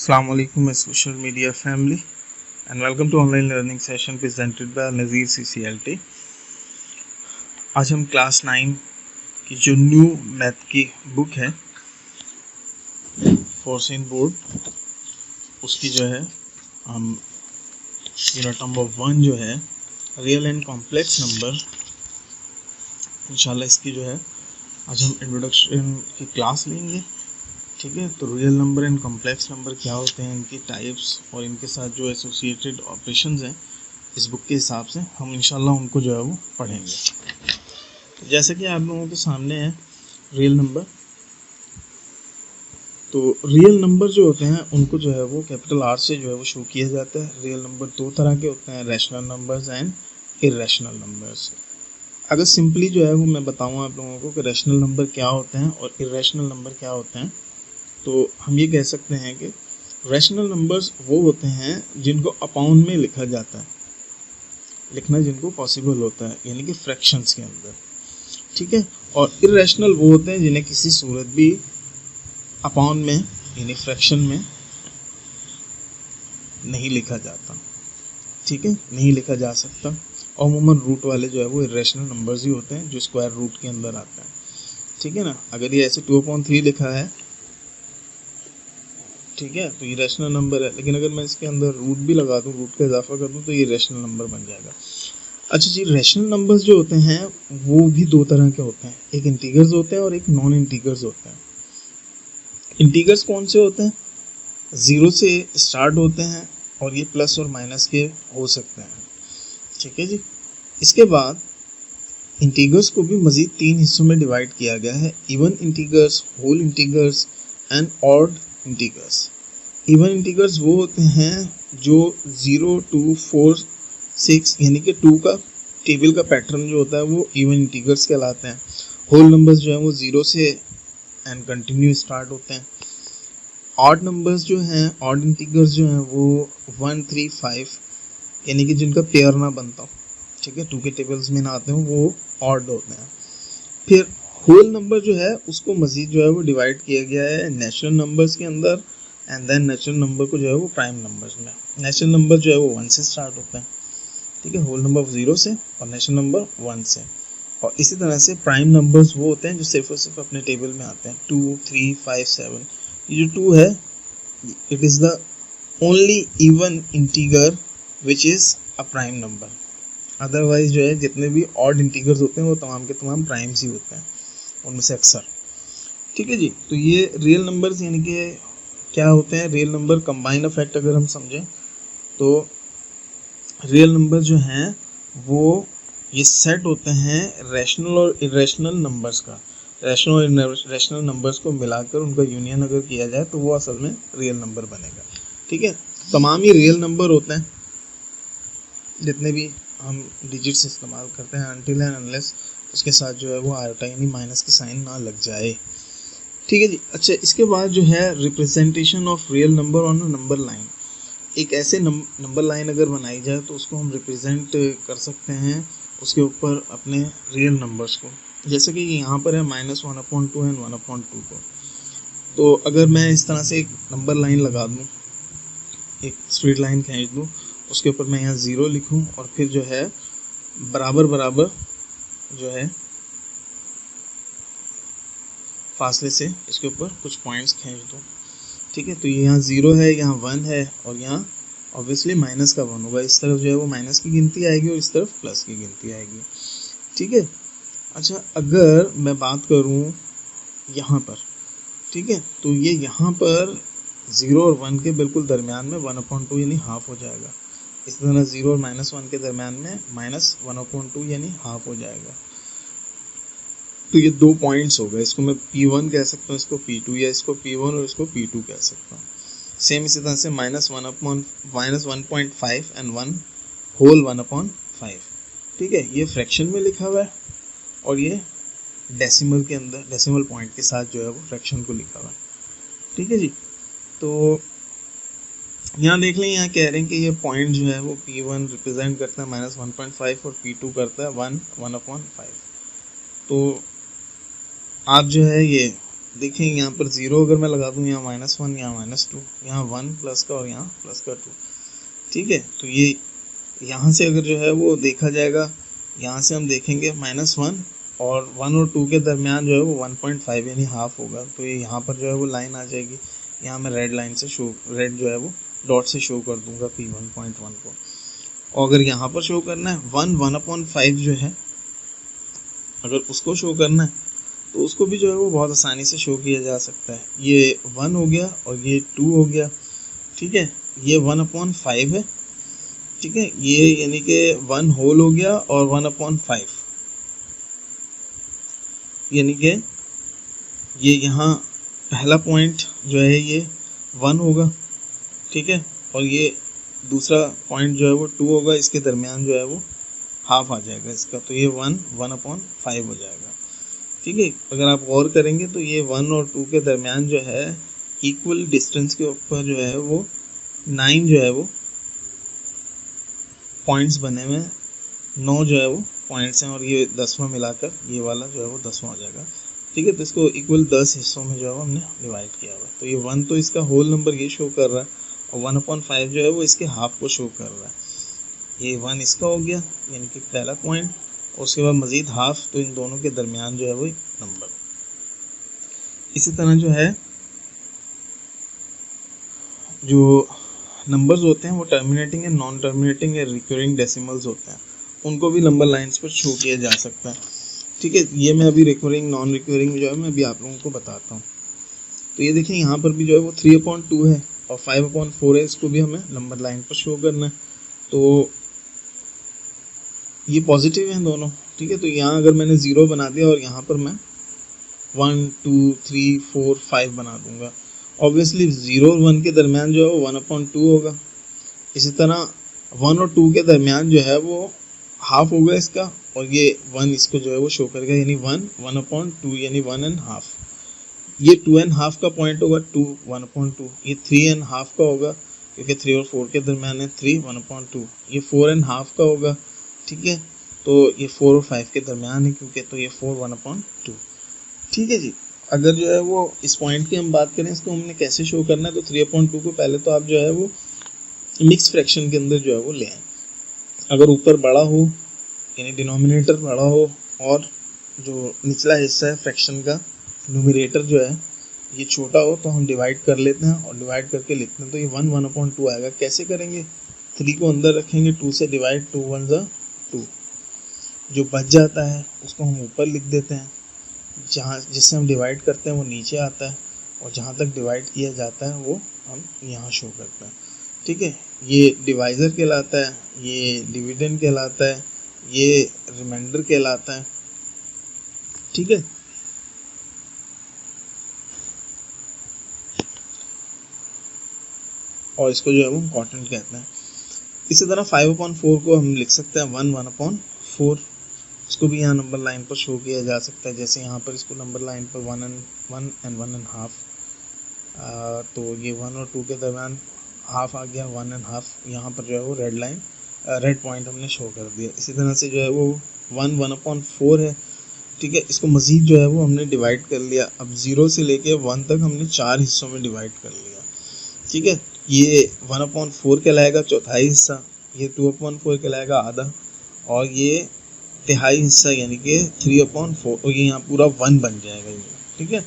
Assalamu alaikum my social media family and welcome to online learning session presented by Nazir CCLT। आज हम class 9 की जो new math की book है फोर्सिन board उसकी जो है हम यूनिट नंबर 1 जो है रियल एंड कॉम्प्लेक्स नंबर इंशाल्लाह इसकी जो है आज हम इंट्रोडक्शन की क्लास लेंगे। ठीक है, तो real number and complex number क्या होते हैं, इनकी टाइप्स और इनके साथ जो एसोसिएटेड ऑपरेशंस हैं इस बुक के हिसाब से हम इंशाल्लाह उनको जो है वो पढ़ेंगे। जैसे कि आप लोगों के सामने है रियल नंबर, तो रियल नंबर जो होते हैं उनको जो है वो कैपिटल आर से जो है वो शो किया जाता है। रियल नंबर दो तरह के होते हैं, rational numbers and irrational numbers. अगर सिंपली जो है वो मैं बताऊँ आप लोगों को कि रैशनल नंबर क्या होते हैं और इर्रेशनल नंबर क्या होते हैं, तो हम ये कह सकते हैं कि रैशनल नंबर्स वो होते हैं जिनको अपॉन में लिखा जाता है, लिखना जिनको पॉसिबल होता है यानी कि फ्रैक्शंस के अंदर। ठीक है, और इर्रेशनल वो होते हैं जिन्हें किसी सूरत भी अपॉन में यानी फ्रैक्शन में नहीं लिखा जाता। ठीक है, नहीं लिखा जा सकता। और अमूमन रूट वाले जो है वो इर्रेशनल नंबर्स ही होते हैं जो स्क्वायर रूट के अंदर आते हैं। ठीक है ना, अगर ये ऐसे 2/3 लिखा है, ठीक है, तो ये रैशनल नंबर है, लेकिन अगर मैं इसके अंदर रूट भी लगा दूं, रूट का इजाफा कर दूं, तो ये रैशनल नंबर बन जाएगा। अच्छा जी, रैशनल नंबर्स जो होते हैं वो भी दो तरह के होते हैं, एक इंटीगर्स होते हैं और एक नॉन इंटीगर्स होते हैं। इंटीगर्स कौन से होते हैं? 0 से स्टार्ट होते हैं और ये प्लस और माइनस के हो सकते हैं। ठीक है जी, इसके बाद इंटीगर्स को भी मज़ीद 3 हिस्सों में डिवाइड किया गया है, even integers, whole integers and odd integers. Even integers वो होते हैं जो 0, 2, 4, 6 यानी कि 2 का टेबल का पैटर्न जो होता है वो इवन इंटीगर्स कहलाते हैं। होल नंबर्स जो हैं वो 0 से एंड कंटिन्यू स्टार्ट होते हैं। ऑड नंबर्स जो हैं, ऑड इंटीगर्स जो हैं वो 1, 3, 5 यानी कि जिनका पेयर ना बनता हो, ठीक है, 2 के टेबल्स में ना आते हो, वो ऑड होते हैं। फिर होल नंबर जो है उसको मज़ीद जो है वो डिवाइड किया गया है नेचुरल नंबर्स के अंदर एंड देन नेचुरल नंबर को जो है वो प्राइम नंबर्स में। नेचुरल नंबर जो है वो 1 से स्टार्ट होता है, ठीक है, होल नंबर 0 से और नेचुरल नंबर 1 से। और इसी तरह से प्राइम नंबर्स वो होते हैं जो सिर्फ और सिर्फ अपने टेबल में आते हैं, 2, 3, 5, 7। ये जो 2 है it is the only even integer which is a prime number. Otherwise जो है जितने भी ऑड इंटीगर्स होते हैं वो तमाम के तमाम प्राइम्स ही होते हैं उनमें से अक्सर। ठीक है जी, तो ये रियल नंबर्स यानी कि क्या होते हैं, रियल नंबर कंबाइन इफेक्ट अगर हम समझें तो रियल नंबर जो हैं वो ये सेट होते हैं रैशनल और इरेशनल नंबर्स का। रैशनल और इरेशनल नंबर्स को मिलाकर उनका यूनियन अगर किया जाए तो वो असल में रियल नंबर बनेगा। ठीक है, तमाम ही रियल नंबर होते हैं जितने भी हम डिजिट्स इस्तेमाल करते हैं, अनटिल एंड अनलेस उसके साथ जो है वो आयोटा यानी माइनस का साइन ना लग जाए। ठीक है जी, अच्छा, इसके बाद जो है representation of real number on a number line. एक ऐसे नंबर लाइन अगर बनाई जाए तो उसको हम रिप्रेजेंट कर सकते हैं उसके ऊपर अपने रियल नंबर्स को। जैसे कि यहाँ पर है -1/2 एंड 1/2 को, तो अगर मैं इस तरह से एक नंबर लाइन लगा दूँ, एक स्ट्रेट लाइन खींच दूँ, उसके ऊपर मैं यहाँ 0 लिखूँ और फिर जो है बराबर बराबर जो है फासले से इसके ऊपर कुछ पॉइंट्स खींच दूँ। ठीक है, तो यहाँ 0 है, यहाँ 1 है और यहाँ ऑब्वियसली माइनस का 1 होगा। इस तरफ जो है वो माइनस की गिनती आएगी और इस तरफ प्लस की गिनती आएगी। ठीक है, अच्छा, अगर मैं बात करूँ यहाँ पर, ठीक है, तो ये यहाँ पर 0 और 1 के बिल्कुल दरमियान में 1/2 यानी हाफ हो जाएगा। इस तरह 0 और -1 के दरमियान में -1/2 यानी हाफ हो जाएगा। तो ये 2 पॉइंट्स हो गए, इसको मैं P1 कह सकता हूँ, इसको P2, या इसको P1 और इसको P2 कह सकता हूँ। सेम इसी तरह से -1/5 एंड 1 होल 1/5। ठीक है, ये फ्रैक्शन में लिखा हुआ है और ये डेसिमल के अंदर डेसिमल पॉइंट के साथ जो है वो फ्रैक्शन को लिखा हुआ है। ठीक है जी, तो यहाँ देख लें, यहाँ कह रहे हैं कि ये पॉइंट जो है वो P1 रिप्रेजेंट करता है -1.5 और P2 करता है 1/5। तो आप जो है ये देखें यहाँ पर 0 अगर मैं लगा दूँ, यहाँ -1, यहाँ -2, यहाँ 1 प्लस का और यहाँ प्लस का 2, ठीक है। तो ये यहाँ से अगर जो है वो देखा जाएगा, यहाँ से हम देखेंगे -1 और 1 और 2 के दरमियान जो है वो 1.5 यानी हाफ होगा। तो ये यहाँ पर जो है वो लाइन आ जाएगी, यहाँ मैं रेड लाइन से शो, रेड जो है वो डॉट से शो कर दूंगा P1.1 को। और अगर यहाँ पर शो करना है 1/5 जो है, अगर उसको शो करना है तो उसको भी जो है वो बहुत आसानी से शो किया जा सकता है। ये 1 हो गया और ये 2 हो गया, ठीक है। ये 1/5 है, ठीक है। ये यानी कि 1 होल हो गया और 1/5 यानी कि ये यहाँ पहला पॉइंट जो है ये 1 होगा, ठीक है। और ये दूसरा पॉइंट जो है वो 2 होगा, इसके दरमियान जो है वो हाफ आ जाएगा इसका, तो ये 1/5 हो जाएगा, ठीक है। अगर आप गौर करेंगे तो ये 1 और 2 के दरमियान जो है इक्वल डिस्टेंस के ऊपर जो है वो 9 जो है वो पॉइंट्स बने हुए हैं, 9 जो है वो पॉइंट्स हैं, और ये 10वां मिलाकर ये वाला जो है वो 10वां हो जाएगा, ठीक है। तो इसको इक्वल 10 हिस्सों में जो है वो हमने डिवाइड किया हुआ है। तो ये 1 तो इसका होल नंबर ये शो कर रहा है और 1/5 जो है वो इसके हाफ को शो कर रहा है। ये 1 इसका हो गया यानी कि पहला पॉइंट, और उसके बाद मज़ीद हाफ, तो इन दोनों के दरमियान जो है वो नंबर। इसी तरह जो है जो नंबर्स होते हैं वो टर्मिनेटिंग या नॉन टर्मिनेटिंग या रिकरिंग डेसिमल्स होते हैं, उनको भी नंबर लाइंस पर शो किया जा सकता है, ठीक है। ये मैं अभी रिकरिंग नॉन रिकरिंग जो है मैं अभी आप लोगों को बताता हूँ। तो ये देखिए यहाँ पर भी जो है वो 3/2 है और 5/4 है, इसको भी हमें नंबर लाइन पर शो करना है। तो ये पॉजिटिव हैं दोनों, ठीक है। तो यहाँ अगर मैंने 0 बना दिया और यहाँ पर मैं 1 2 3 4 5 बना दूंगा, ऑब्वियसली 0 और 1 के दरमियान जो है वो 1/2 होगा। इसी तरह 1 और 2 के दरमियान जो है वो हाफ होगा इसका, और ये 1 इसको जो है वो शो करेगा, यानी 1/2 यानी 1.5। ये 2.5 का पॉइंट होगा, 2 1/2। ये 3.5 का होगा क्योंकि 3 और 4 के दरमियान है, 3 1/2। ये 4.5 का होगा, ठीक है। तो ये 4 और 5 के दरमियान है क्योंकि, तो ये 4 1/2, ठीक है जी। अगर जो है वो इस पॉइंट की हम बात करें, इसको हमने कैसे शो करना है, तो 3/2 को पहले तो आप जो है वो मिक्स फ्रैक्शन के अंदर जो है वो ले आए। अगर ऊपर बड़ा हो यानी डिनोमिनेटर बड़ा हो और जो निचला हिस्सा है फ्रैक्शन का न्यूमरेटर जो है ये छोटा हो, तो हम डिवाइड कर लेते हैं और डिवाइड करके लिखते हैं। तो ये 1 1/2 आएगा। कैसे करेंगे, 3 को अंदर रखेंगे, 2 से डिवाइड, 2 1 2। जो बच जाता है उसको हम ऊपर लिख देते हैं, जहाँ जिससे हम डिवाइड करते हैं वो नीचे आता है, और जहाँ तक डिवाइड किया जाता है वो हम यहाँ शो करते हैं, ठीक है। ये डिवाइज़र कहलाता है, ये डिविडेंड कहलाता है, ये रिमाइंडर कहलाता है, ठीक है। और इसको जो है वो इम्पॉर्टेंट कहते हैं। इसी तरह 5/4 को हम लिख सकते हैं 1/4। इसको भी यहाँ नंबर लाइन पर शो किया जा सकता है, जैसे यहाँ पर इसको नंबर लाइन पर 1 and 1.5। तो ये 1 और 2 के दरमियान हाफ आ गया, 1.5। यहाँ पर जो है वो रेड लाइन, रेड पॉइंट हमने शो कर दिया। इसी तरह से जो है वो 1/4 है, ठीक है। इसको मज़ीद जो है वो हमने डिवाइड कर लिया। अब 0 से लेके 1 तक हमने 4 हिस्सों में डिवाइड कर लिया, ठीक है। ये 1/4 कहलाएगा चौथाई हिस्सा, ये 2/4 कहलाएगा आधा, और ये तिहाई हिस्सा यानी कि 3/4, और ये यहाँ पूरा 1 बन जाएगा ये, ठीक है।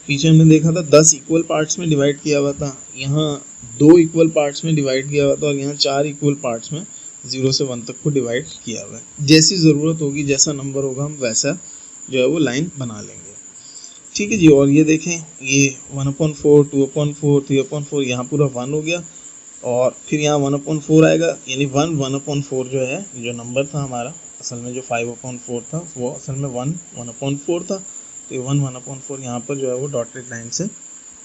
पीछे हमने देखा था 10 इक्वल पार्ट्स में डिवाइड किया हुआ था, यहाँ 2 इक्वल पार्ट्स में डिवाइड किया हुआ था, और यहाँ 4 इक्वल पार्ट्स में 0 से 1 तक को डिवाइड किया हुआ है। जैसी ज़रूरत होगी, जैसा नंबर होगा, हम वैसा जो है वो लाइन बना लेंगे, ठीक है जी। और ये देखें, ये 1/4 2/4 3/4, यहाँ पूरा 1 हो गया, और फिर यहाँ 1/4 आएगा, यानी 1/4 जो है, जो नंबर था हमारा असल में जो 5/4 था, वो असल में 1/4 था। तो ये 1/4 यहाँ पर जो है वो डॉटेड लाइन से,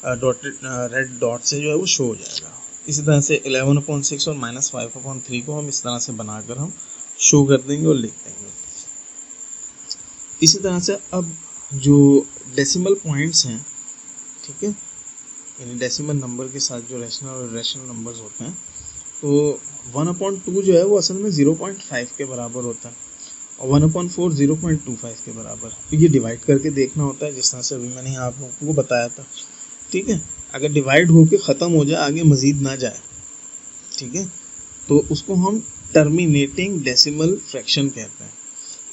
डॉटेड रेड डॉट से जो है वो शो हो जाएगा। इसी तरह से 11/6 और -5/3 को हम इस तरह से बनाकर हम शो कर देंगे और लिख देंगे। इसी तरह से अब जो डेसिमल पॉइंट्स हैं, ठीक है, यानी डेसिमल नंबर के साथ जो रैशनल और इरेशनल नंबर्स होते हैं, तो 1/2 जो है वो असल में 0.5 के बराबर होता है। और 1/4 0.25 के बराबर। तो ये डिवाइड करके देखना होता है, जिस तरह से अभी मैंने आप लोगों को बताया था। ठीक है, अगर डिवाइड होके ख़त्म हो जाए, आगे मज़ीद ना जाए, ठीक है, तो उसको हम टर्मिनेटिंग डेसिमल फ्रैक्शन कहते हैं।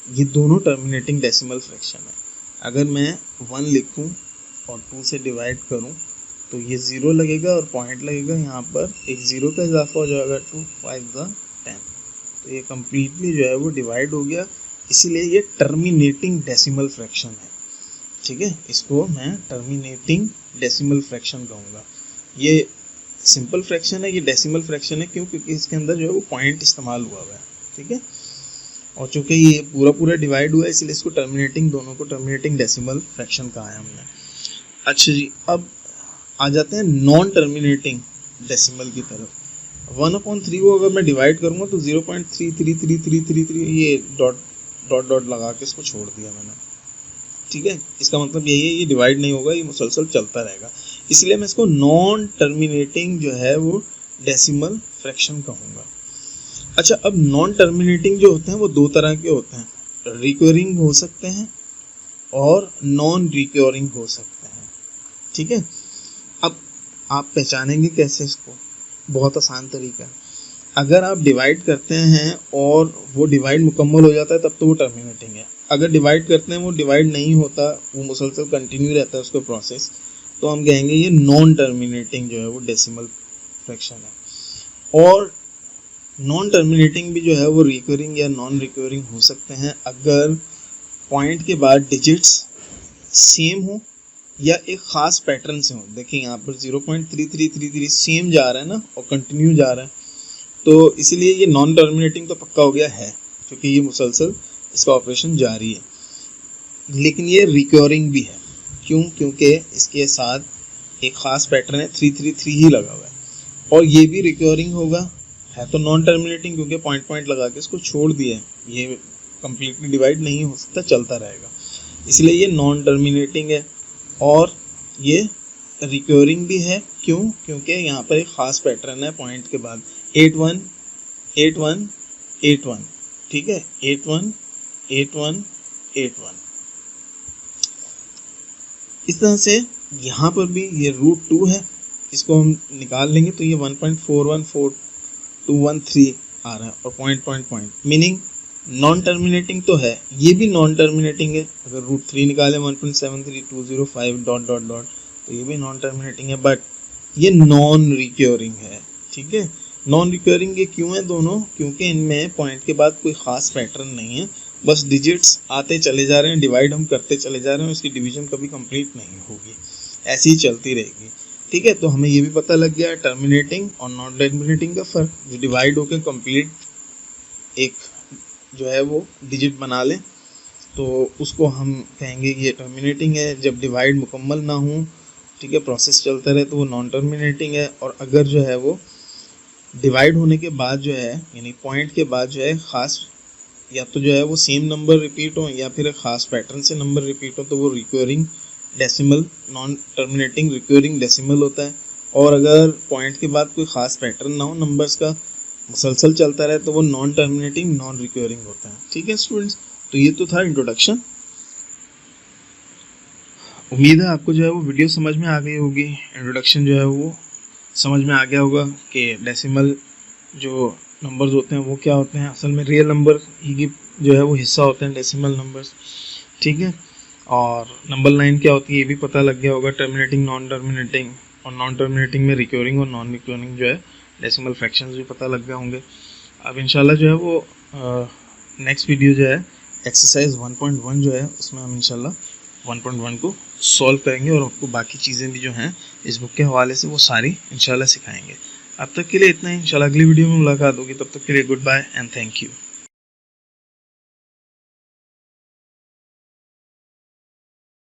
ये दोनों टर्मिनेटिंग डेसिमल फ्रैक्शन है। अगर मैं 1 लिखूं और 2 से डिवाइड करूं तो ये 0 लगेगा और पॉइंट लगेगा, यहाँ पर एक 0 का इजाफा हो जाएगा, 2 5 10। तो ये कम्प्लीटली जो है वो डिवाइड हो गया, इसीलिए ये टर्मिनेटिंग डेसिमल फ्रैक्शन है। ठीक है, इसको मैं टर्मिनेटिंग डेसिमल फ्रैक्शन कहूँगा। ये सिंपल फ्रैक्शन है, ये डेसिमल फ्रैक्शन है, क्यों? क्योंकि इसके अंदर जो है वो पॉइंट इस्तेमाल हुआ है। ठीक है, और चूँकि ये पूरा डिवाइड हुआ है, इसलिए इसको टर्मिनेटिंग, दोनों को टर्मिनेटिंग डेसिमल फ्रैक्शन कहा है हमने। अच्छा जी, अब आ जाते हैं नॉन टर्मिनेटिंग डेसिमल की तरफ। 1/3 को अगर मैं डिवाइड करूँगा तो 0.33333 ये डॉट लगा के इसको छोड़ दिया मैंने। ठीक है, इसका मतलब यही है, ये डिवाइड नहीं होगा, ये मुसलसल चलता रहेगा, इसलिए मैं इसको नॉन टर्मिनेटिंग जो है वो डेसिमल फ्रैक्शन कहूँगा। अच्छा, अब नॉन टर्मिनेटिंग जो होते हैं वो दो तरह के होते हैं, रिकरिंग हो सकते हैं और नॉन रिकरिंग हो सकते हैं। ठीक है, अब आप पहचानेंगे कैसे इसको? बहुत आसान तरीका है। अगर आप डिवाइड करते हैं और वो डिवाइड मुकम्मल हो जाता है तब तो वो टर्मिनेटिंग है। अगर डिवाइड करते हैं वो डिवाइड नहीं होता, वो मुसलसल कंटिन्यू रहता है उसका प्रोसेस, तो हम कहेंगे ये नॉन टर्मिनेटिंग जो है वो डेसिमल फ्रैक्शन है। और नॉन टर्मिनेटिंग भी जो है वो रिकरिंग या नॉन रिकरिंग हो सकते हैं अगर पॉइंट के बाद डिजिट्स सेम हो या एक ख़ास पैटर्न से हो। देखिए यहाँ पर 0.3333 सेम जा रहा है ना, और कंटिन्यू जा रहा है, तो इसीलिए ये नॉन टर्मिनेटिंग तो पक्का हो गया है, क्योंकि ये मुसलसल इसका ऑपरेशन जारी है। लेकिन ये रिकरिंग भी है, क्यों? क्योंकि इसके साथ एक ख़ास पैटर्न है, 333 ही लगा हुआ है, और ये भी रिकरिंग होगा, है तो नॉन टर्मिनेटिंग, क्योंकि पॉइंट लगा के इसको छोड़ दिया है, ये कम्प्लीटली डिवाइड नहीं हो सकता, चलता रहेगा, इसलिए ये नॉन टर्मिनेटिंग है। और ये रिकरिंग भी है, क्यों? क्योंकि यहाँ पर एक ख़ास पैटर्न है पॉइंट के बाद, 8 1 8 1 8 1। ठीक है, 8 1 8 1 8 1। इस तरह से यहाँ पर भी ये √2 है, इसको हम निकाल लेंगे तो ये 1.41421 आ रहा है, और पॉइंट मीनिंग नॉन टर्मिनेटिंग तो है, ये भी नॉन टर्मिनेटिंग है। अगर √3 निकाले 1.73205 डॉट तो ये भी नॉन टर्मिनेटिंग है, बट ये नॉन रिकरिंग है। ठीक है, नॉन रिकरिंग ये क्यों है दोनों? क्योंकि इनमें पॉइंट के बाद कोई ख़ास पैटर्न नहीं है, बस डिजिट्स आते चले जा रहे हैं, डिवाइड हम करते चले जा रहे हैं, उसकी डिवीजन कभी कंप्लीट नहीं होगी, ऐसी ही चलती रहेगी। ठीक है, तो हमें ये भी पता लग गया टर्मिनेटिंग और नॉन टर्मिनेटिंग का फ़र्क। जो डिवाइड होकर कंप्लीट एक जो है वो डिजिट बना लें तो उसको हम कहेंगे ये टर्मिनेटिंग है। जब डिवाइड मुकम्मल ना हो, ठीक है, प्रोसेस चलता रहे, तो वो नॉन टर्मिनेटिंग है। और अगर जो है वो डिवाइड होने के बाद जो है, यानी पॉइंट के बाद जो है ख़ास, या तो जो है वो सेम नंबर रिपीट हो या फिर एक ख़ास पैटर्न से नंबर रिपीट हो, तो वो recurring decimal, non terminating recurring decimal होता है। और अगर पॉइंट के बाद कोई ख़ास पैटर्न ना हो नंबर्स का, मुसलसल चलता रहे, तो वो नॉन टर्मिनेटिंग नॉन रिकरिंग होता है। ठीक है स्टूडेंट्स, तो ये तो था इंट्रोडक्शन। उम्मीद है आपको जो है वो वीडियो समझ में आ गई होगी, इंट्रोडक्शन जो है वो समझ में आ गया होगा कि डेसिमल जो नंबर्स होते हैं वो क्या होते हैं, असल में रियल नंबर ही की जो है वो हिस्सा होते हैं डेसिमल नंबर्स। ठीक है, और नंबर लाइन क्या होती है ये भी पता लग गया होगा, टर्मिनेटिंग, नॉन टर्मिनेटिंग, और नॉन टर्मिनेटिंग में रिकरिंग और नॉन रिकरिंग जो है डेसिमल फ्रैक्शंस भी पता लग गए होंगे। अब इंशाल्लाह जो है वो नेक्स्ट वीडियो जो है एक्सरसाइज 1.1 जो है उसमें हम इंशाल्लाह 1.1 को सॉल्व करेंगे, और आपको बाकी चीज़ें भी जो हैं इस बुक के हवाले से वो सारी इंशाल्लाह सिखाएंगे। अब तक के लिए इतना ही, इंशाल्लाह अगली वीडियो में मुलाकात होगी, तब तक के लिए goodbye and thank you.